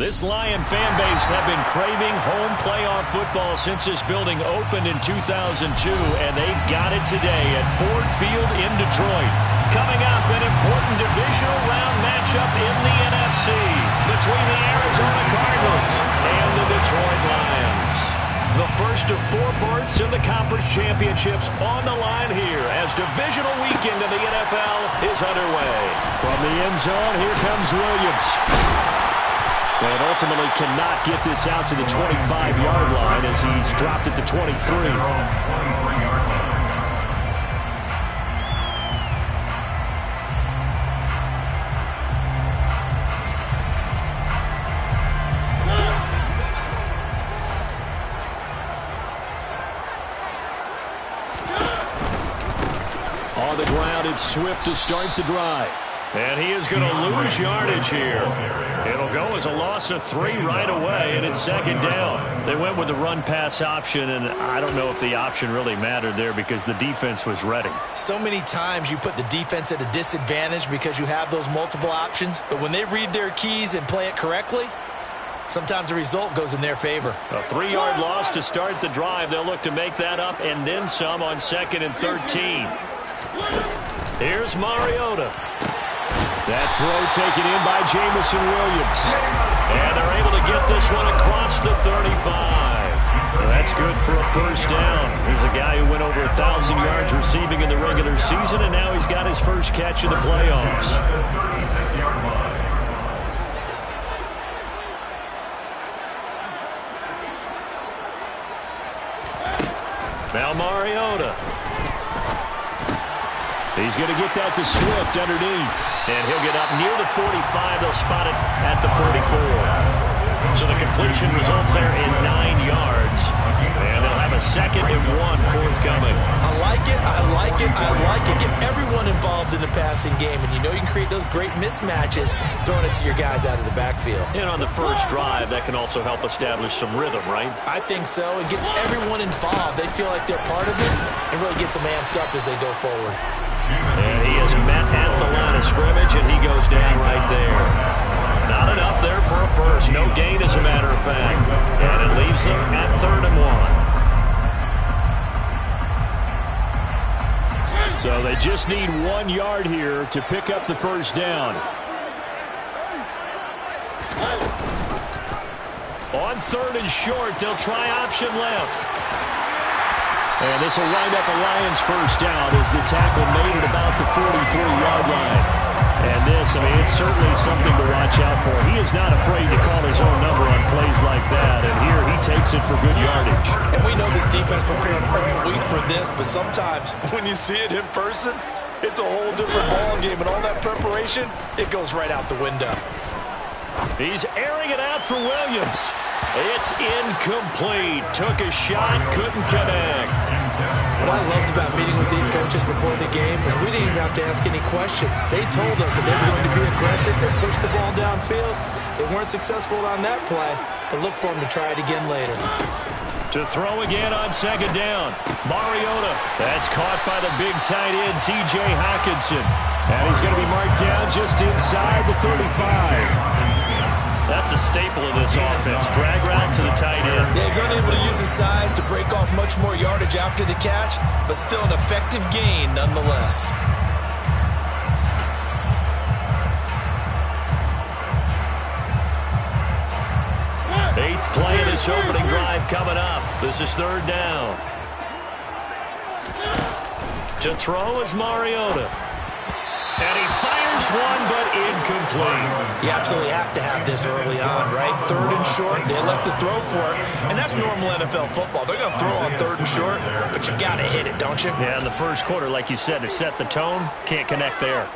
This Lion fan base have been craving home playoff football since this building opened in 2002, and they've got it today at Ford Field in Detroit. Coming up, an important divisional round matchup in the NFC between the Arizona Cardinals and the Detroit Lions. The first of 4 berths in the conference championships on the line here as divisional weekend in the NFL is underway. From the end zone, here comes Williams. And ultimately cannot get this out to the 25-yard line as he's dropped at the 23. On the ground, it's Swift to start the drive. And he is going to lose yardage here. It'll go as a loss of 3 right away, and it's second down. They went with the run-pass option, and I don't know if the option really mattered there because the defense was ready. So many times you put the defense at a disadvantage because you have those multiple options, but when they read their keys and play it correctly, sometimes the result goes in their favor. A 3-yard loss to start the drive. They'll look to make that up and then some on 2nd and 13. Here's Mariota. That throw taken in by Jamison Williams. And they're able to get this one across the 35. Well, that's good for a first down. He's a guy who went over 1,000 yards receiving in the regular season, and now he's got his first catch of the playoffs. Now Mariota. He's going to get that to Swift underneath. And he'll get up near the 45. They'll spot it at the 44. So the completion results there in 9 yards. And they'll have a 2nd and 1 forthcoming. I like it, I like it, I like it. Get everyone involved in the passing game. And you know you can create those great mismatches throwing it to your guys out of the backfield. And on the first drive, that can also help establish some rhythm, right? I think so. It gets everyone involved. They feel like they're part of it and really gets them amped up as they go forward. And he is met at the line of scrimmage, and he goes down right there. Not enough there for a first. No gain, as a matter of fact. And it leaves him at 3rd and 1. So they just need 1 yard here to pick up the first down. On 3rd and short, they'll try option left. And this will wind up a Lions first down as the tackle made it about the 44-yard line. And this, I mean, it's certainly something to watch out for. He is not afraid to call his own number on plays like that. And here he takes it for good yardage. And we know this defense prepared all week for this, but sometimes when you see it in person, it's a whole different ball game. And all that preparation, it goes right out the window. He's airing it out for Williams. It's incomplete. Took a shot, couldn't connect. What I loved about meeting with these coaches before the game is we didn't even have to ask any questions. They told us if they were going to be aggressive and push the ball downfield. They weren't successful on that play, but look for them to try it again later. To throw again on 2nd down. Mariota. That's caught by the big tight end, T.J. Hockenson. And he's going to be marked down just inside the 35. That's a staple of this offense. Drag route to the tight end. Yeah, he's unable to use his size to break off much more yardage after the catch, but still an effective gain nonetheless. Eighth play of this opening drive coming up. This is 3rd down. To throw is Mariota. And he fires one, but incomplete. You absolutely have to have this early on, right? 3rd and short, they elect to throw for it. And that's normal NFL football. They're going to throw on 3rd and short, but you've got to hit it, don't you? Yeah, in the first quarter, like you said, to set the tone, can't connect there.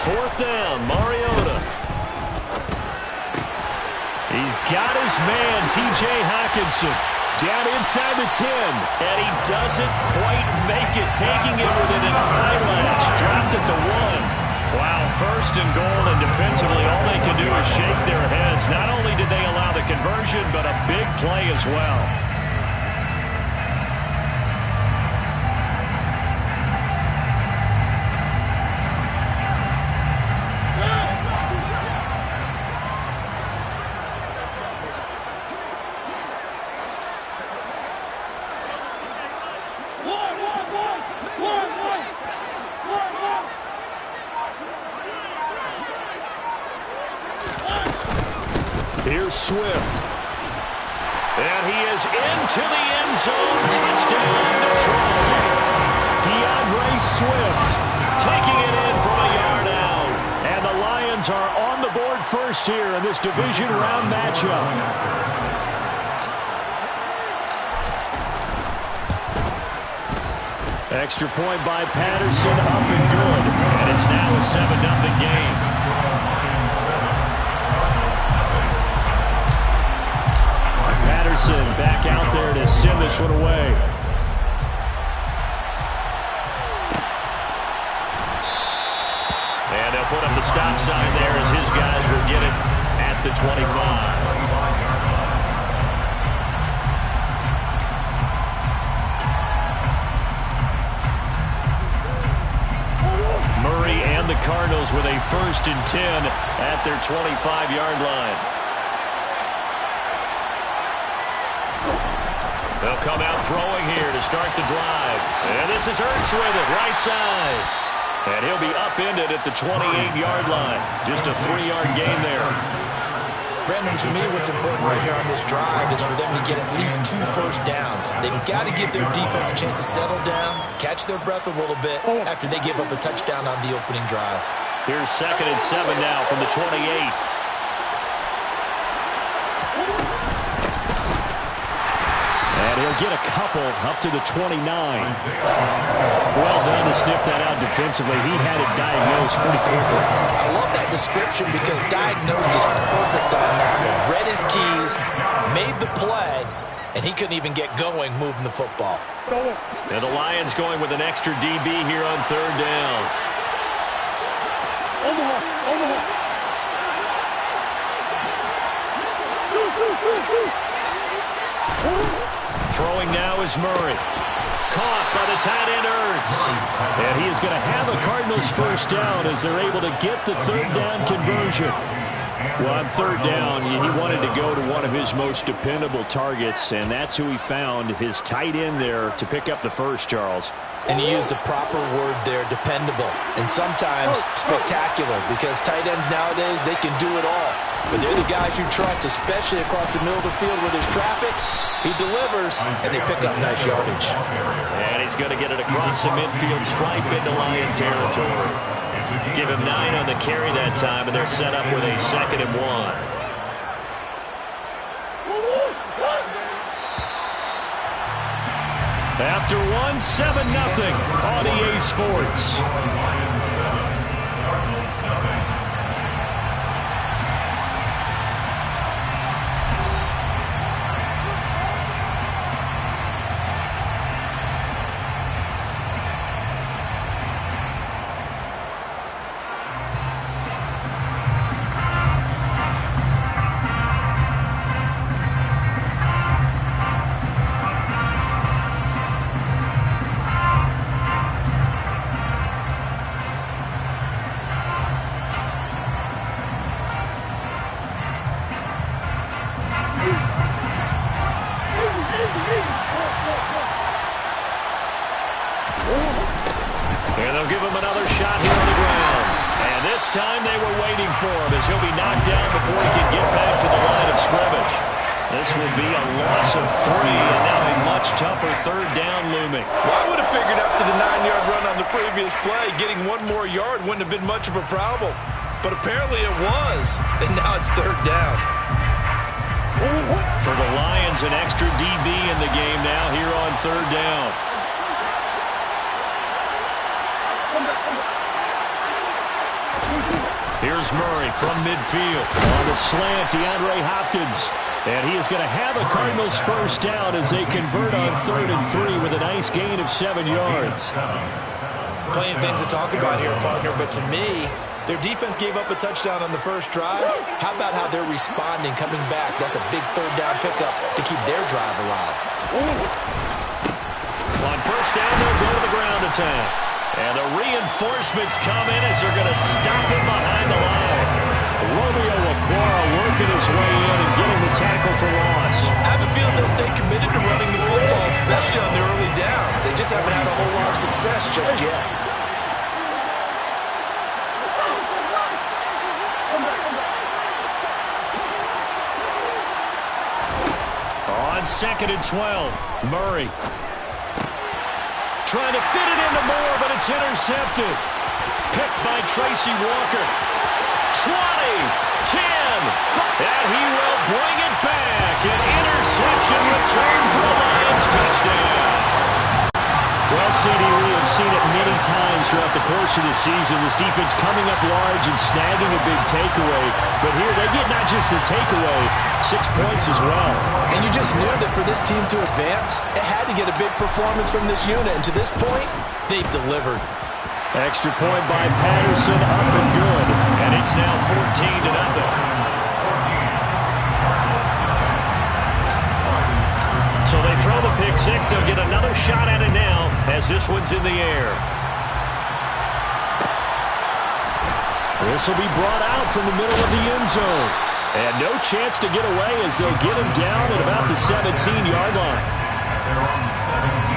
Fourth down, Mariota. He's got his man, T.J. Hockenson, down inside the 10. And he doesn't quite make it, taking it within an eyelash. Dropped at the 1. Wow, first and goal, and defensively all they can do is shake their heads. Not only did they allow the conversion, but a big play as well. Here's Swift. And he is into the end zone. Touchdown, Detroit. DeAndre Swift taking it in from a yard out. And the Lions are on the board first here in this division round matchup. Extra point by Patterson, up and good. And it's now a 7-0 game. Patterson back out there to send this one away. And they'll put up the stop sign there as his guys will get it at the 25. Murray and the Cardinals with a 1st and 10 at their 25-yard line. They'll come out throwing here to start the drive. And this is Ertz with it, right side. And he'll be upended at the 28-yard line. Just a 3-yard gain there. Brandon, to me, what's important right here on this drive is for them to get at least 2 first downs. They've got to give their defense a chance to settle down, catch their breath a little bit after they give up a touchdown on the opening drive. Here's 2nd and 7 now from the 28. And he'll get a couple up to the 29. Well done to sniff that out defensively. He had it diagnosed pretty quickly. I love that description because diagnosed is perfect on that one. Read his keys, made the play, and he couldn't even get going moving the football. And the Lions going with an extra DB here on 3rd down. Throwing now is Murray. Caught by the tight end Ertz. And he is going to have a Cardinals 1st down as they're able to get the 3rd down conversion. Well, on 3rd down, he wanted to go to one of his most dependable targets, and that's who he found, his tight end there, to pick up the first, Charles. And he used the proper word there, dependable, and sometimes spectacular, because tight ends nowadays, they can do it all. But they're the guys you trust, especially across the middle of the field where there's traffic. He delivers, and they pick up nice yardage. And he's going to get it across the midfield stripe into Lion territory. Give him 9 on the carry that time, and they're set up with a 2nd and 1. After 1, 7-0 on EA Sports. And they'll give him another shot here on the ground. And this time they were waiting for him as he'll be knocked down before he can get back to the line of scrimmage. This will be a loss of 3, and now a much tougher 3rd down looming. Well, I would have figured up to the 9-yard run on the previous play. Getting 1 more yard wouldn't have been much of a problem. But apparently it was, and now it's 3rd down. For the Lions, an extra DB in the game now here on 3rd down. Here's Murray from midfield. On the slant, DeAndre Hopkins. And he is going to have a Cardinals 1st down as they convert on 3rd and 3 with a nice gain of 7 yards. Plenty of things to talk about here, partner, but to me, their defense gave up a touchdown on the first drive. How about how they're responding, coming back? That's a big third down pickup to keep their drive alive. On first down, they'll go to the ground attack. And the reinforcements come in as they're going to stop him behind the line. Romeo Aquara working his way in and getting the tackle for loss. I have a feeling they'll stay committed to running the football, especially on their early downs. They just haven't had a whole lot of success just yet. On 2nd and 12, Murray. Trying to fit it into Moore, but it's intercepted. Picked by Tracy Walker. 20, 10, and he will bring it back. An interception return for the Lions touchdown. Well, CD, we have seen it many times throughout the course of the season. This defense coming up large and snagging a big takeaway. But here they get not just the takeaway, 6 points as well. And you just knew that for this team to advance, it had to get a big performance from this unit. And to this point, they've delivered. Extra point by Patterson, up and good. And it's now 14-0. So they throw the pick six. They'll get another shot at it now as this one's in the air. This will be brought out from the middle of the end zone. And no chance to get away as they'll get him down at about the 17-yard line. They're on the 17.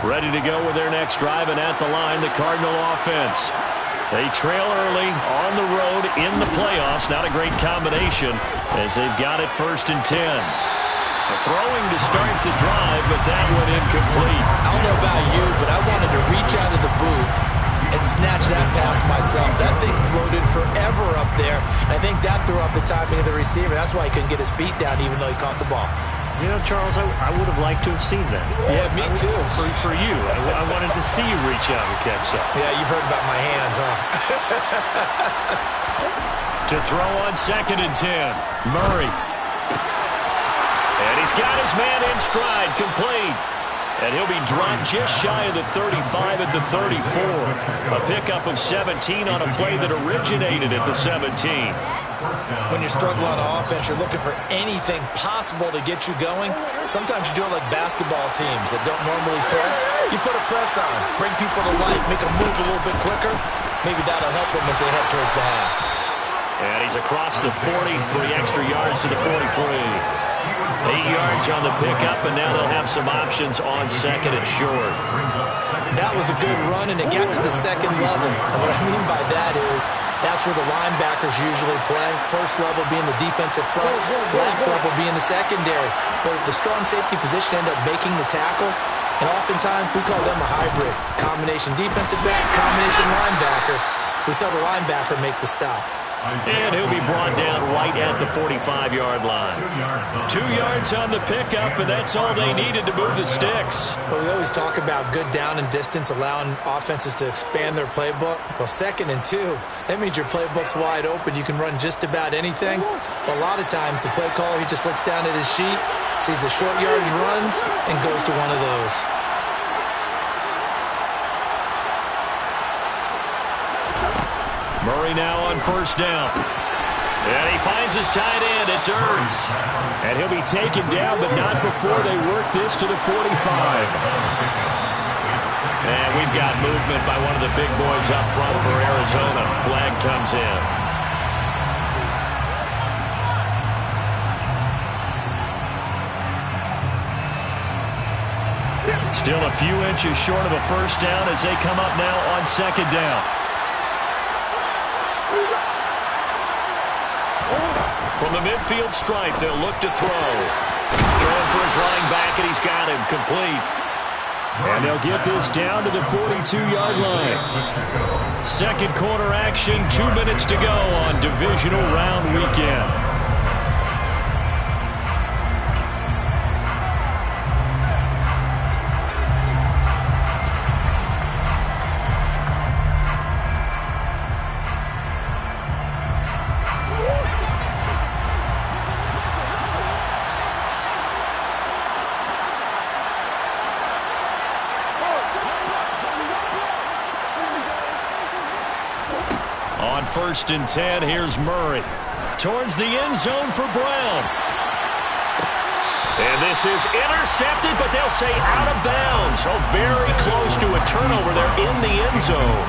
Ready to go with their next drive, and at the line, the Cardinal offense. They trail early on the road in the playoffs. Not a great combination as they've got it 1st and 10. Throwing to start the drive, but that one incomplete. I don't know about you, but I wanted to reach out of the booth and snatch that pass myself. That thing floated forever up there. I think that threw off the timing of the receiver. That's why he couldn't get his feet down even though he caught the ball. You know, Charles, I would have liked to have seen that. Yeah, me too. For you. I wanted to see you reach out and catch something. Yeah, you've heard about my hands, huh? To throw on 2nd and 10. Murray. And he's got his man in stride, complete. And he'll be dropped just shy of the 35 at the 34. A pickup of 17 on a play that originated at the 17. When you're struggling on offense, you're looking for anything possible to get you going. Sometimes you do it like basketball teams that don't normally press. You put a press on, bring people to life, make them move a little bit quicker. Maybe that'll help them as they head towards the half. And he's across the 40, 3 extra yards to the 43. 8 yards on the pickup, and now they'll have some options on 2nd and short. That was a good run, and it got to the 2nd level. And what I mean by that is that's where the linebackers usually play. First level being the defensive front, last level being the secondary. But the strong safety position ended up making the tackle, and oftentimes we call them a hybrid. Combination defensive back, combination linebacker. We saw the linebacker make the stop. And he'll be brought down right at the 45-yard line. 2 yards on the pickup, and that's all they needed to move the sticks. But we always talk about good down and distance, allowing offenses to expand their playbook. Well, 2nd and 2, that means your playbook's wide open. You can run just about anything. But a lot of times, the play caller, he just looks down at his sheet, sees the short yardage runs, and goes to one of those. Murray now on 1st down. And he finds his tight end. It's Ertz. And he'll be taken down, but not before they work this to the 45. And we've got movement by one of the big boys up front for Arizona. Flag comes in. Still a few inches short of a 1st down as they come up now on 2nd down. From the midfield stripe, they'll look to throw. Throwing for his running back, and he's got him complete. And they'll get this down to the 42-yard line. 2nd quarter action, 2 minutes to go on divisional round weekend. first and 10. Here's Murray. Towards the end zone for Brown. And this is intercepted, but they'll say out of bounds. Oh, very close to a turnover there in the end zone.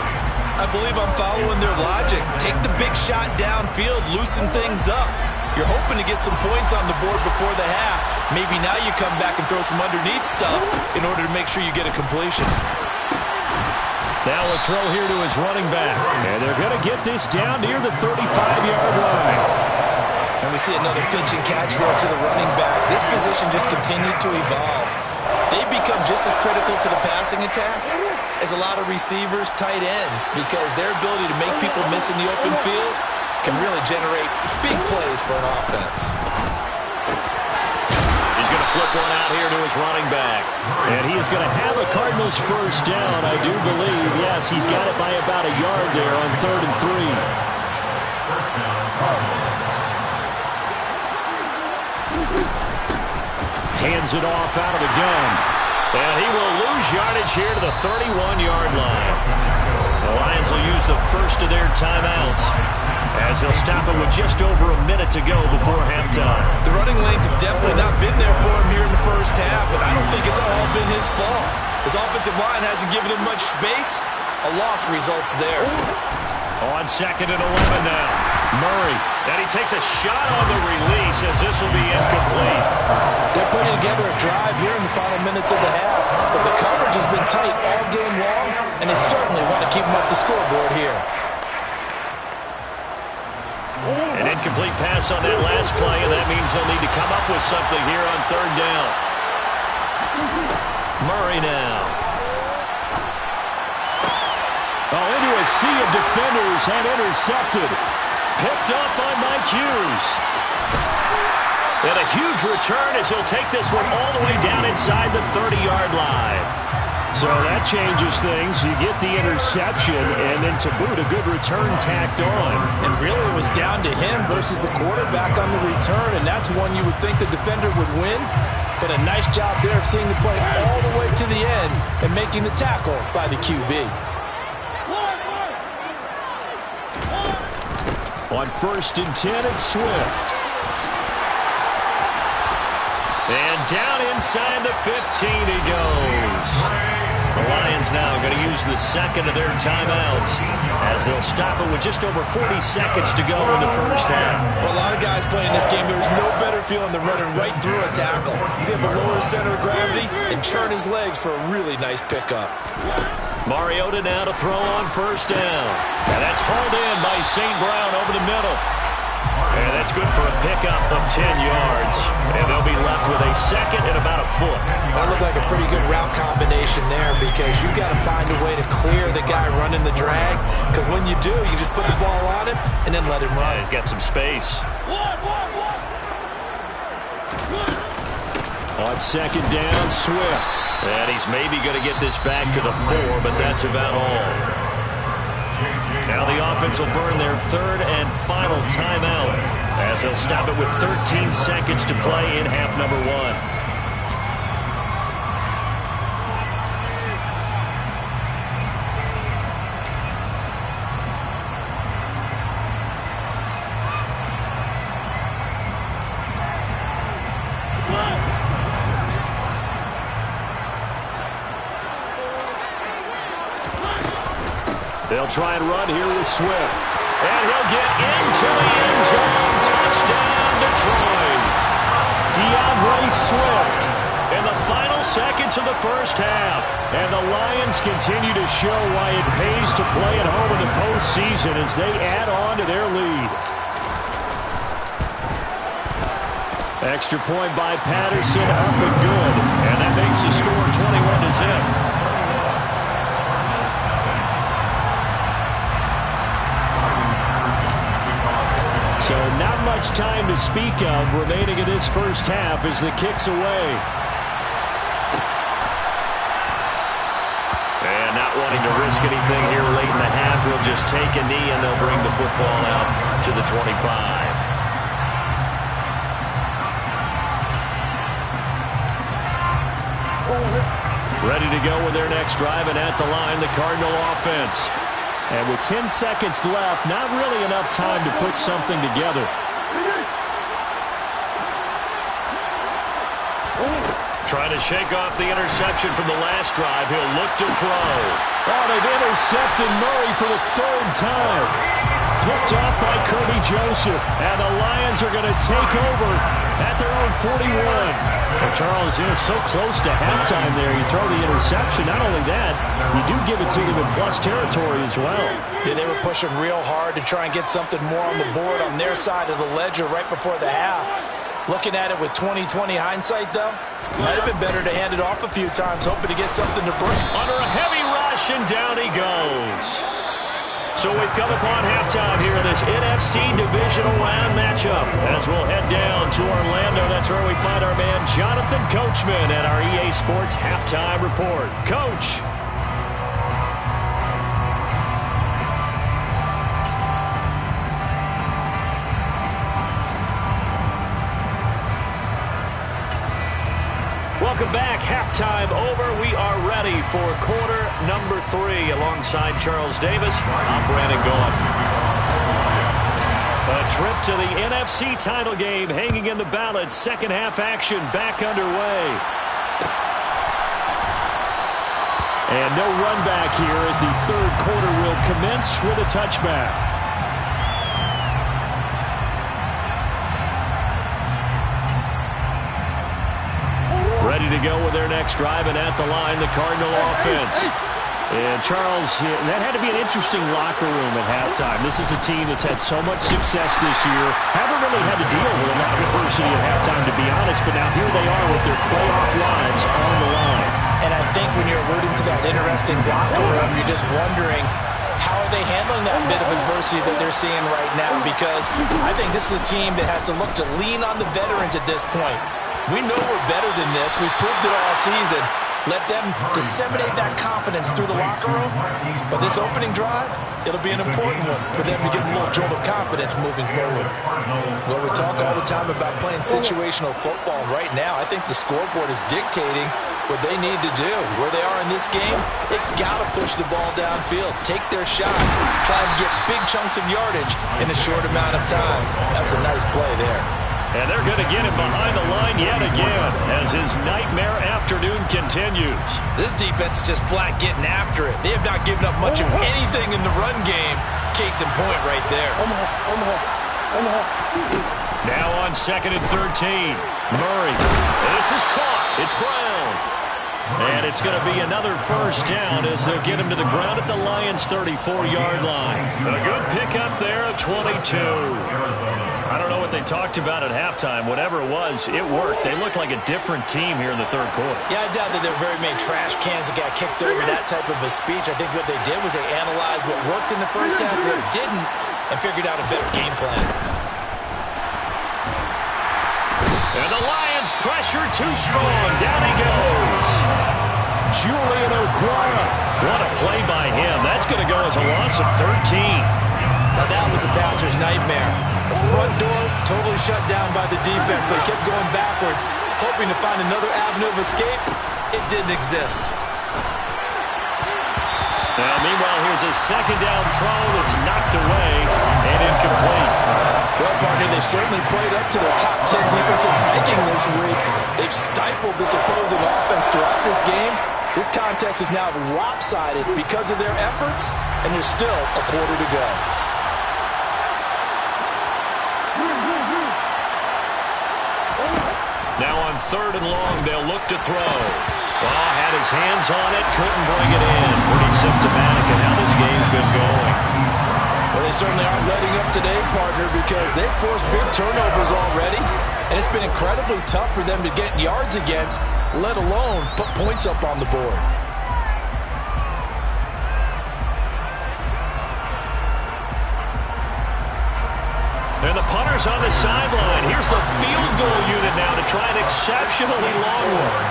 I believe I'm following their logic. Take the big shot downfield, loosen things up. You're hoping to get some points on the board before the half. Maybe now you come back and throw some underneath stuff in order to make sure you get a completion. Now a throw here to his running back. And they're going to get this down near the 35-yard line. And we see another pitch and catch there to the running back. This position just continues to evolve. They become just as critical to the passing attack as a lot of receivers, tight ends, because their ability to make people miss in the open field can really generate big plays for an offense. He's going to flip one out here to his running back. And he is going to have a Cardinals first down, I do believe. Yes, he's got it by about a yard there on 3rd and 3. First down. Hands it off out of the gun. And he will lose yardage here to the 31-yard line. The Lions will use the first of their timeouts as they'll stop it with just over a minute to go before halftime. The running lanes have definitely not been there for him here in the first half, and I don't think it's all been his fault. His offensive line hasn't given him much space. A loss results there. On 2nd and 11 now. Murray. And he takes a shot on the release as this will be incomplete. They're putting together a drive here in the final minutes of the half, but the coverage has been tight all game long, and they certainly want to keep them up the scoreboard here. An incomplete pass on that last play, and that means they'll need to come up with something here on 3rd down. Murray now. Oh, into a sea of defenders and intercepted. Picked up by Mike Hughes. And a huge return as he'll take this one all the way down inside the 30-yard line. So that changes things. You get the interception, and then to boot, a good return tacked on. And really it was down to him versus the quarterback on the return, and that's one you would think the defender would win. But a nice job there of seeing the play all the way to the end and making the tackle by the QB. On 1st and 10, it's Swift. And down inside the 15 he goes. The Lions now going to use the second of their timeouts as they'll stop it with just over 40 seconds to go in the first half. For a lot of guys playing this game, there's no better feeling than running right through a tackle. He's able to lower his center of gravity and churn his legs for a really nice pickup. Mariota now to throw on 1st down. And that's hauled in by St. Brown over the middle. And that's good for a pickup of 10 yards. And they'll be left with a second and about a foot. That looked like a pretty good route combination there because you've got to find a way to clear the guy running the drag. Because when you do, you just put the ball on him and then let him run. Yeah, he's got some space. On 2nd down, Swift. And he's maybe going to get this back to the 4, but that's about all. Now the offense will burn their 3rd and final timeout as they'll stop it with 13 seconds to play in half number 1. They'll try and run here with Swift. And he'll get into the end zone. Touchdown, Detroit. DeAndre Swift in the final seconds of the first half. And the Lions continue to show why it pays to play at home in the postseason as they add on to their lead. Extra point by Patterson, up and good. And that makes the score 21-0. So not much time to speak of remaining in this first half as the kick's away. And not wanting to risk anything here late in the half, he'll just take a knee and they'll bring the football out to the 25. Ready to go with their next drive, and at the line, the Cardinal offense. And with 10 seconds left, not really enough time to put something together. Trying to shake off the interception from the last drive. He'll look to throw. Oh, they've intercepted Murray for the third time. Picked off by Kirby Joseph. And the Lions are going to take over at their own 41. Well, Charles, you're so close to halftime there. You throw the interception. Not only that, you do give it to them in plus territory as well. Yeah, they were pushing real hard to try and get something more on the board on their side of the ledger right before the half. Looking at it with 20/20 hindsight, though, might have been better to hand it off a few times, hoping to get something to break. Under a heavy rush, and down he goes. So we've come upon halftime here in this NFC Divisional Round matchup. As we'll head down to Orlando, that's where we find our man Jonathan Coachman at our EA Sports Halftime Report. Coach. Welcome back. Halftime over. We are ready for quarter number 3 alongside Charles Davis. I'm Brandon Gaughan. A trip to the NFC title game hanging in the balance. Second half action back underway. And no run back here as the third quarter will commence with a touchback. Ready to go with their next drive, and at the line, the Cardinal offense. And Charles, that had to be an interesting locker room at halftime. This is a team that's had so much success this year. Haven't really had to deal with a lot of adversity at halftime, to be honest, but now here they are with their playoff lives on the line. And I think when you're alluding to that interesting locker room, you're just wondering, how are they handling that bit of adversity that they're seeing right now? Because I think this is a team that has to look to lean on the veterans at this point. We know we're better than this. We've proved it all season. Let them disseminate that confidence through the locker room. But this opening drive, it'll be an important one for them to get a little jolt of confidence moving forward. Well, we talk all the time about playing situational football. Right now, I think the scoreboard is dictating what they need to do. Where they are in this game, they've got to push the ball downfield, take their shots, try and get big chunks of yardage in a short amount of time. That was a nice play there. And they're going to get him behind the line yet again as his nightmare afternoon continues. This defense is just flat getting after it. They have not given up much of anything in the run game. Case in point right there. Now on 2nd and 13. Murray. This is caught. It's Brown. And it's going to be another first down as they'll get him to the ground at the Lions' 34-yard line. A good pickup there of 22. I don't know what they talked about at halftime. Whatever it was, it worked. They looked like a different team here in the third quarter. Yeah, I doubt that there were very many trash cans that got kicked over, that type of a speech. I think what they did was they analyzed what worked in the first half, what didn't, and figured out a better game plan. And the Lions pressure too strong. Down he goes. Julian Okwara. What a play by him. That's going to go as a loss of 13. Now that was a passer's nightmare. The front door totally shut down by the defense. So he kept going backwards, hoping to find another avenue of escape. It didn't exist. Now, meanwhile, here's a second down throw that's knocked away and incomplete. Well, partner, they've certainly played up to their top 10 defensive ranking this week. They've stifled this opposing offense throughout this game. This contest is now lopsided because of their efforts, and there's still a quarter to go. Now on 3rd and long, they'll look to throw. Oh, had his hands on it, couldn't bring it in. Pretty symptomatic of how this game's been going. Well, they certainly aren't letting up today, partner, because they've forced big turnovers already, and it's been incredibly tough for them to get yards against, let alone put points up on the board. And the punter's on the sideline. Here's the field goal unit now to try an exceptionally long one.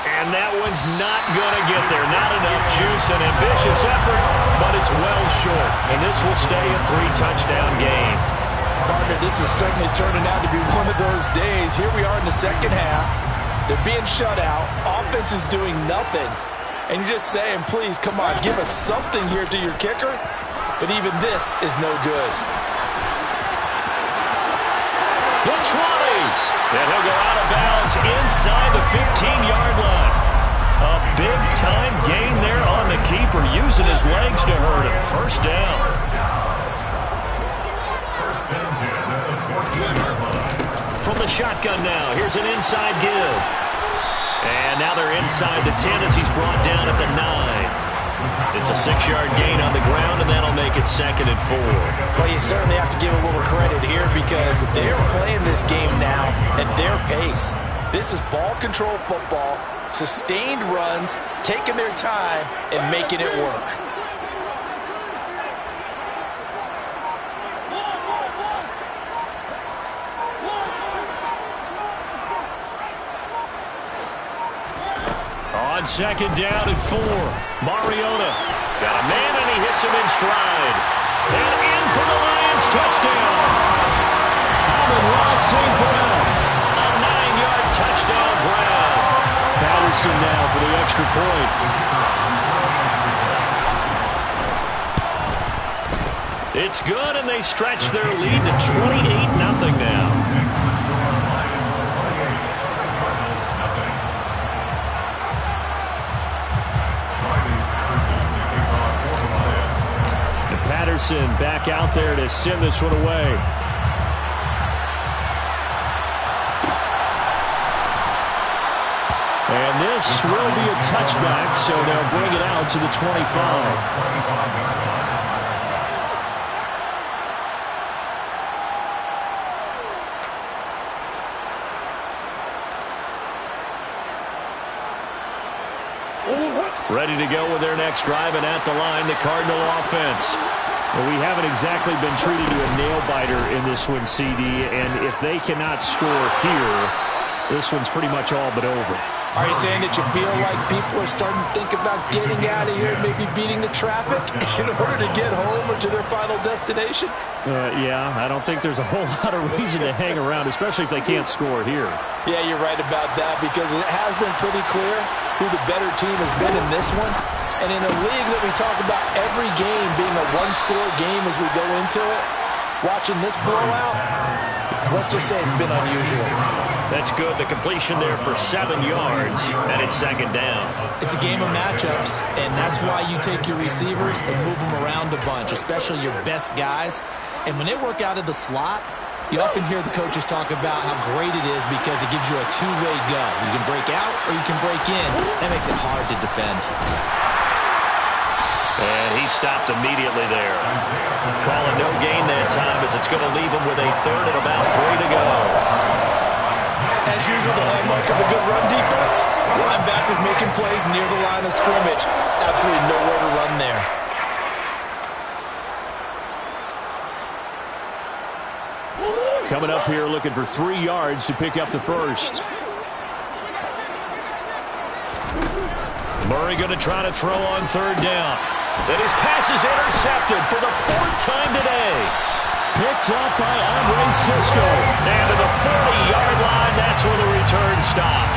And that one's not going to get there. Not enough juice, an ambitious effort, but it's well short. And this will stay a 3-touchdown game. Partner, this is certainly turning out to be one of those days. Here we are in the second half. They're being shut out. Offense is doing nothing. And you're just saying, please, come on, give us something here to your kicker. But even this is no good. The 20. And he'll go out of bounds inside the 15-yard line. A big-time gain there on the keeper, using his legs to hurt him. First down. From the shotgun now, here's an inside give. And now they're inside the 10 as he's brought down at the 9. It's a 6-yard gain on the ground, and that'll make it 2nd and 4. Well, you certainly have to give a little credit here because they're playing this game now at their pace. This is ball control football, sustained runs, taking their time, and making it work. On 2nd down and 4, Mariota got a man and he hits him in stride. And in for the Lions, touchdown. Amon-Ra St. Brown, a 9-yard touchdown Brown. Patterson now for the extra point. It's good, and they stretch their lead to 28-0 now. Patterson back out there to send this one away. And this will be a touchback, so they'll bring it out to the 25. Ready to go with their next drive, and at the line, the Cardinal offense. Well, we haven't exactly been treated to a nail-biter in this one, CD, and if they cannot score here, this one's pretty much all but over. Are you saying that you feel like people are starting to think about getting out of here and maybe beating the traffic in order to get home or to their final destination? Yeah, I don't think there's a whole lot of reason to hang around, especially if they can't score here. Yeah, you're right about that because it has been pretty clear who the better team has been in this one. And in a league that we talk about every game being a one-score game as we go into it, watching this blowout, let's just say it's been unusual. That's good. The completion there for 7 yards, and it's 2nd down. It's a game of matchups, and that's why you take your receivers and move them around a bunch, especially your best guys. And when they work out of the slot, you often hear the coaches talk about how great it is because it gives you a two-way go. You can break out or you can break in. That makes it hard to defend. And he stopped immediately there. Calling no gain that time as it's going to leave him with a 3rd and about 3 to go. As usual, the hallmark of a good run defense, linebackers making plays near the line of scrimmage. Absolutely nowhere to run there. Coming up here looking for 3 yards to pick up the first. Murray going to try to throw on 3rd down. And his pass is intercepted for the 4th time today. Picked up by Andre Cisco. And to the 40-yard line, that's where the return stops.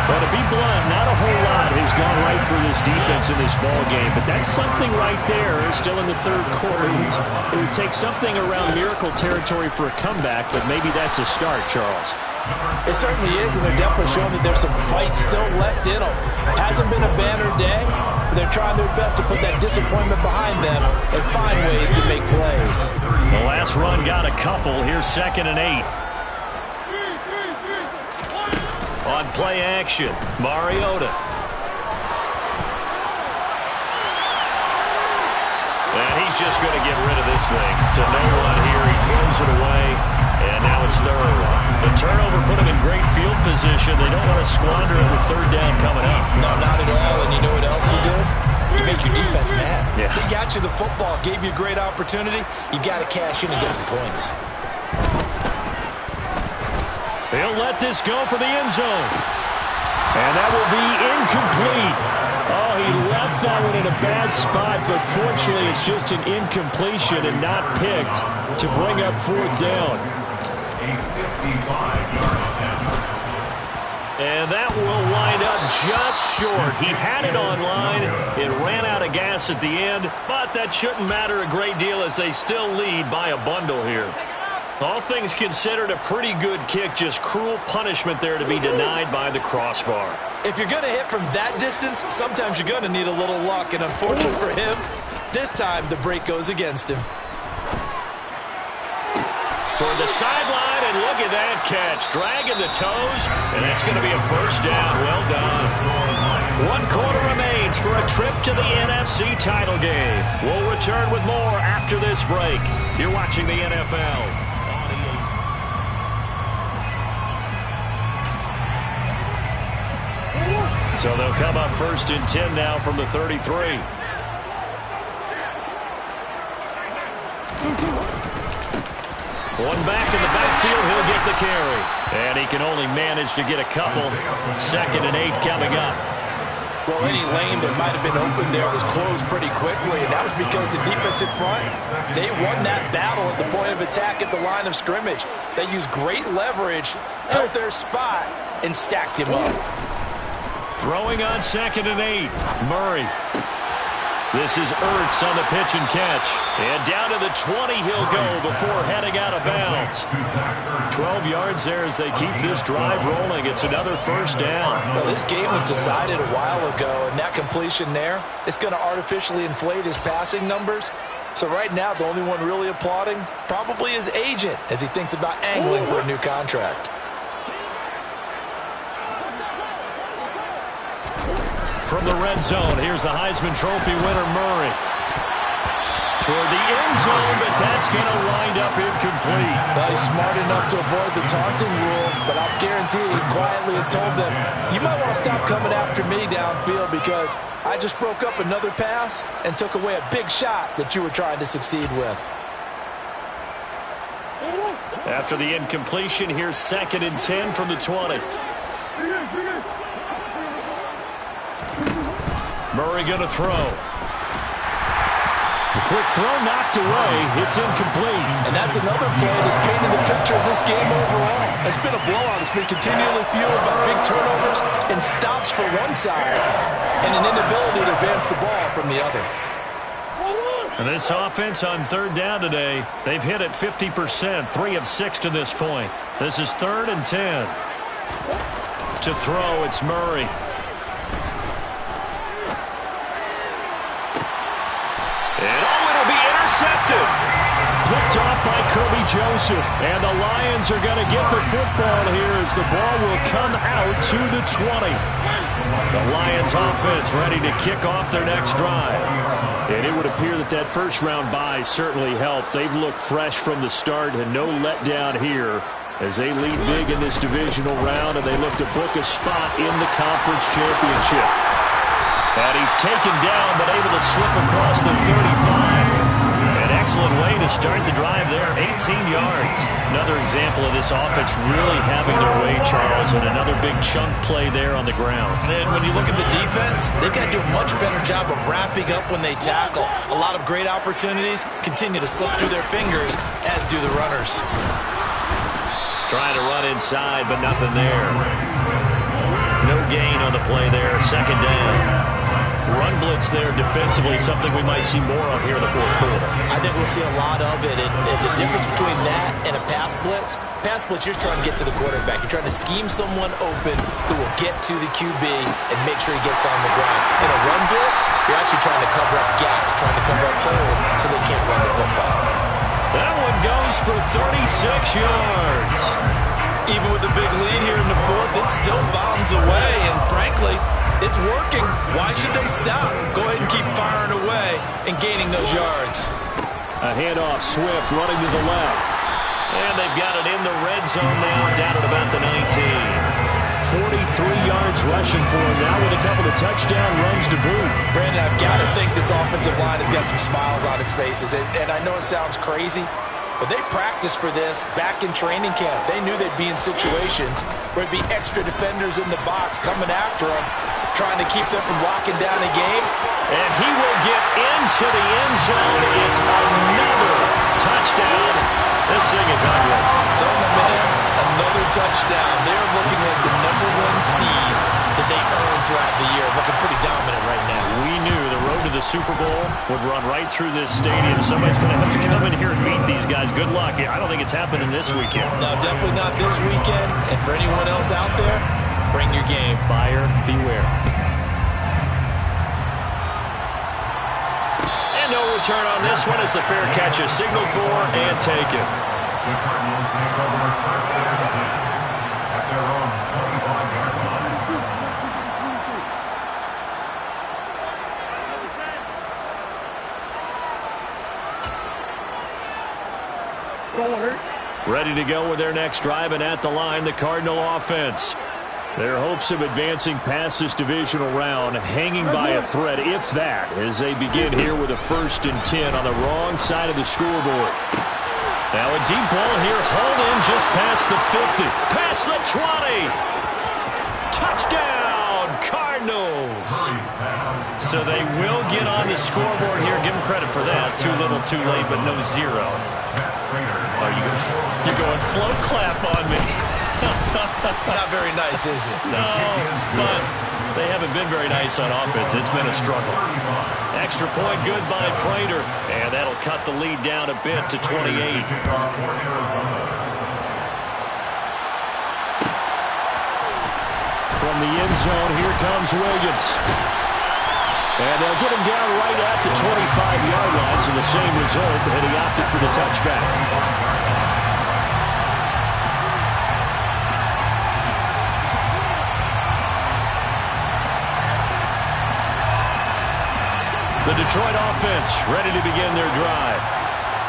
Well, to be blunt, not a whole lot has gone right for this defense in this ball game, but that's something right there. Still in the 3rd quarter. It would take something around miracle territory for a comeback, but maybe that's a start, Charles. It certainly is, and they're definitely showing that there's some fight still left in them. Hasn't been a banner day, but they're trying their best to put that disappointment behind them and find ways to make plays. The last run got a couple. Here's 2nd and 8. On play action, Mariota. And he's just going to get rid of this thing to no one here. He throws it away, and now it's 3rd. The turnover put him in great field position. They don't want to squander it with 3rd down coming up. No, not at all. And you know what else you do? You make your defense mad. Yeah. They got you the football, gave you a great opportunity. You got to cash in and get some points. He'll let this go for the end zone. And that will be incomplete. Oh, he left that one in a bad spot, but fortunately it's just an incompletion and not picked to bring up 4th down. And that will wind up just short. He had it on line. It ran out of gas at the end, but that shouldn't matter a great deal as they still lead by a bundle here. All things considered, a pretty good kick, just cruel punishment there to be denied by the crossbar. If you're going to hit from that distance, sometimes you're going to need a little luck, and unfortunately for him, this time the break goes against him. Toward the sideline, and look at that catch. Dragging the toes, and that's going to be a first down. Well done. 1 quarter remains for a trip to the NFC title game. We'll return with more after this break. You're watching the NFL. So they'll come up 1st and 10 now from the 33. One back in the backfield, he'll get the carry. And he can only manage to get a couple. 2nd and 8 coming up. Well, any lane that might have been open there was closed pretty quickly, and that was because the defensive front, they won that battle at the point of attack at the line of scrimmage. They used great leverage, held their spot, and stacked him up. Throwing on 2nd and 8. Murray. This is Ertz on the pitch and catch. And down to the 20 he'll go before heading out of bounds. 12 yards there as they keep this drive rolling. It's another first down. Well, this game was decided a while ago, and that completion there is going to artificially inflate his passing numbers. So right now, the only one really applauding probably his agent as he thinks about angling for a new contract. From the red zone, here's the Heisman Trophy winner, Murray. Toward the end zone, but that's going to wind up incomplete. Well, he's smart enough to avoid the taunting rule, but I'll guarantee he quietly has told them, you might want to stop coming after me downfield because I just broke up another pass and took away a big shot that you were trying to succeed with. After the incompletion, here's 2nd and 10 from the 20. Murray going to throw. The quick throw knocked away. It's incomplete. And that's another play that's painted the picture of this game overall. It's been a blowout. It's been continually fueled by big turnovers and stops for one side and an inability to advance the ball from the other. And this offense on 3rd down today, they've hit it 50%, 3 of 6 to this point. This is 3rd and 10. To throw, it's Murray. And it'll be intercepted. Picked off by Kirby Joseph. And the Lions are going to get the football here as the ball will come out to the 20. The Lions offense ready to kick off their next drive. And it would appear that that first-round bye certainly helped. They've looked fresh from the start and no letdown here as they lead big in this divisional round and they look to book a spot in the conference championship. And he's taken down, but able to slip across the 35. An excellent way to start the drive there, 18 yards. Another example of this offense really having their way, Charles, and another big chunk play there on the ground. And when you look at the defense, they've got to do a much better job of wrapping up when they tackle. A lot of great opportunities continue to slip through their fingers, as do the runners. Trying to run inside, but nothing there. No gain on the play there, 2nd down. Run blitz there defensively, something we might see more of here in the 4th quarter. I think we'll see a lot of it, and the difference between that and a pass blitz, you're trying to get to the quarterback. You're trying to scheme someone open who will get to the QB and make sure he gets on the ground. In a run blitz, you're actually trying to cover up gaps, trying to cover up holes so they can't run the football. That one goes for 36 yards. Even with a big lead here in the 4th, it still bombs away, and frankly, it's working. Why should they stop? Go ahead and keep firing away and gaining those yards. A handoff, Swift running to the left. And they've got it in the red zone now, down at about the 19. 43 yards rushing for him now with a couple of touchdown runs to boot. Brandon, I've got to think this offensive line has got some smiles on its faces. And I know it sounds crazy, but they practiced for this back in training camp. They knew they'd be in situations where there'd be extra defenders in the box coming after them, trying to keep them from locking down a game. And he will get into the end zone. It's another touchdown. This thing is ugly. So, my man, another touchdown. They're looking at the #1 seed that they earned throughout the year. Looking pretty dominant right now. We knew the road to the Super Bowl would run right through this stadium. Somebody's going to have to come in here and meet these guys. Good luck. I don't think it's happening this weekend. No, definitely not this weekend. And for anyone else out there, bring your game. Buyer beware. And no return on this one as the fair catch is signaled for and taken. The Cardinals take over first and 10 at their own 25-yard line. Ready to go with their next drive, and at the line, the Cardinal offense. Their hopes of advancing past this divisional round hanging by a thread, if that, as they begin here with a 1st and 10 on the wrong side of the scoreboard. Now a deep ball here, hauled in just past the 50, past the 20. Touchdown, Cardinals. So they will get on the scoreboard here. Give them credit for that. Too little, too late, but no zero. You're going slow clap on me. Not very nice, is it? No, but they haven't been very nice on offense. It's been a struggle. Extra point good by Prater, and that'll cut the lead down a bit to 28. From the end zone, here comes Williams. And they'll get him down right at the 25-yard line, so the same result, and he opted for the touchback. The Detroit offense ready to begin their drive.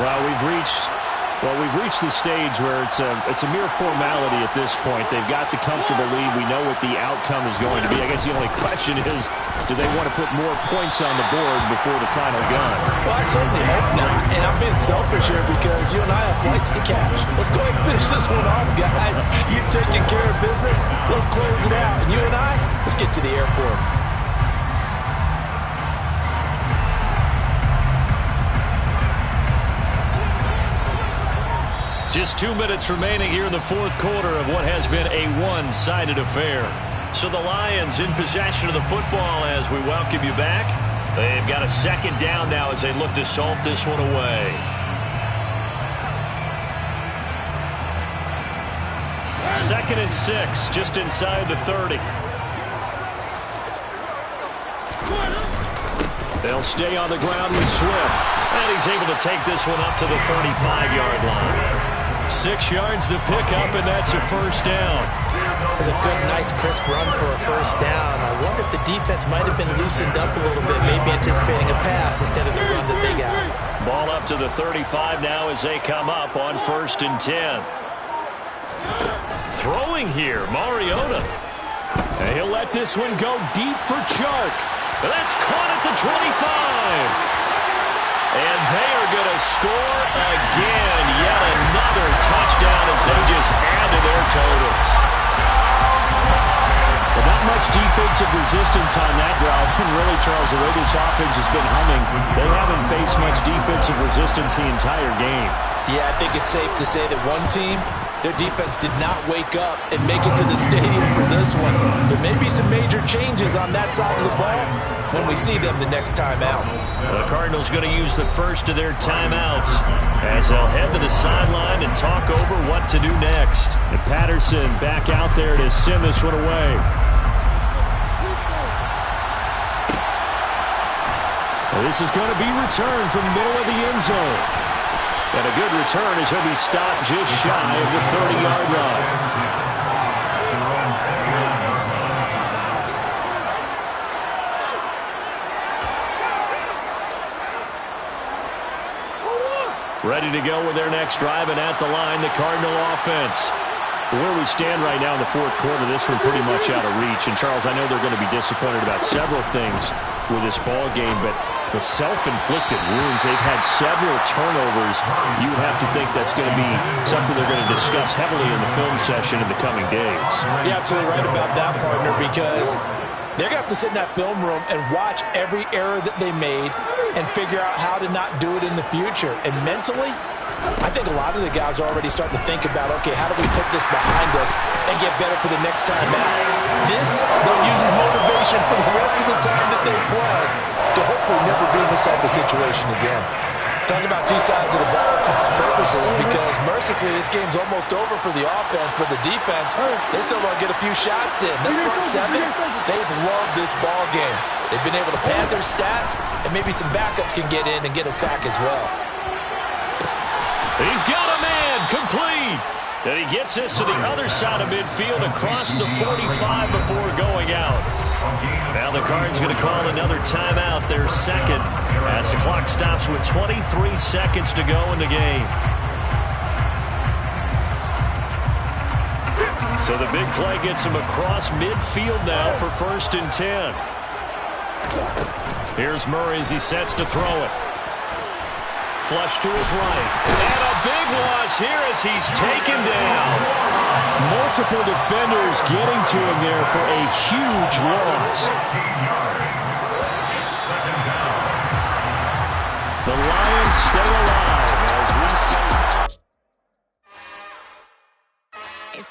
Well, we've reached the stage where it's a mere formality at this point. They've got the comfortable lead. We know what the outcome is going to be. I guess the only question is, do they want to put more points on the board before the final gun? Well, I certainly hope not. And I'm being selfish here because you and I have flights to catch. Let's go ahead and finish this one off, guys. You've taken care of business. Let's close it out. And you and I, let's get to the airport. Just 2 minutes remaining here in the 4th quarter of what has been a one-sided affair. So the Lions in possession of the football as we welcome you back. They've got a 2nd down now as they look to salt this one away. 2nd and 6, just inside the 30. They'll stay on the ground with Swift. And he's able to take this one up to the 35-yard line. 6 yards to pick up, and that's a 1st down. That's a good, nice, crisp run for a 1st down. I wonder if the defense might have been loosened up a little bit, maybe anticipating a pass instead of the run that they got. Ball up to the 35 now as they come up on 1st and 10. Throwing here, Mariota. And he'll let this one go deep for Chark. That's caught at the 25. And they are going to score again. Yet another touchdown as they just add to their totals. Well, not much defensive resistance on that route. And really, Charles, the way this offense has been humming, they haven't faced much defensive resistance the entire game. Yeah, I think it's safe to say that one team, their defense did not wake up and make it to the stadium for this one. There may be some major changes on that side of the ball when we see them the next time out. The Cardinals going to use the first of their timeouts as they'll head to the sideline and talk over what to do next. And Patterson back out there to send this one away. Well, this is going to be returned from the middle of the end zone. And a good return as he'll be stopped just shy of the 30-yard line. Ready to go with their next drive, and at the line, the Cardinal offense. Where we stand right now in the 4th quarter, this one pretty much out of reach. And, Charles, I know they're going to be disappointed about several things with this ball game, but the self-inflicted wounds, they've had several turnovers. You would have to think that's going to be something they're going to discuss heavily in the film session in the coming days. You're absolutely right about that, partner, because they're going to have to sit in that film room and watch every error that they made and figure out how to not do it in the future. And mentally, I think a lot of the guys are already starting to think about, okay, how do we put this behind us and get better for the next time out? This, they'll use as motivation for the rest of the time that they play to hopefully never be in this type of situation again. Talking about two sides of the ball cross purposes, because mercifully this game's almost over for the offense, but the defense, they still want to get a few shots in. Their front seven, they've loved this ball game. They've been able to pad their stats, and maybe some backups can get in and get a sack as well. He's got a man, complete. And he gets this to the other side of midfield across the 45 before going out. Now the Cards going to call another timeout, their second, as the clock stops with 23 seconds to go in the game. So the big play gets him across midfield now for 1st and 10. Here's Murray as he sets to throw it. Flush to his right. And a big loss here as he's taken down. Multiple defenders getting to him there for a huge loss. The Lions stay alive.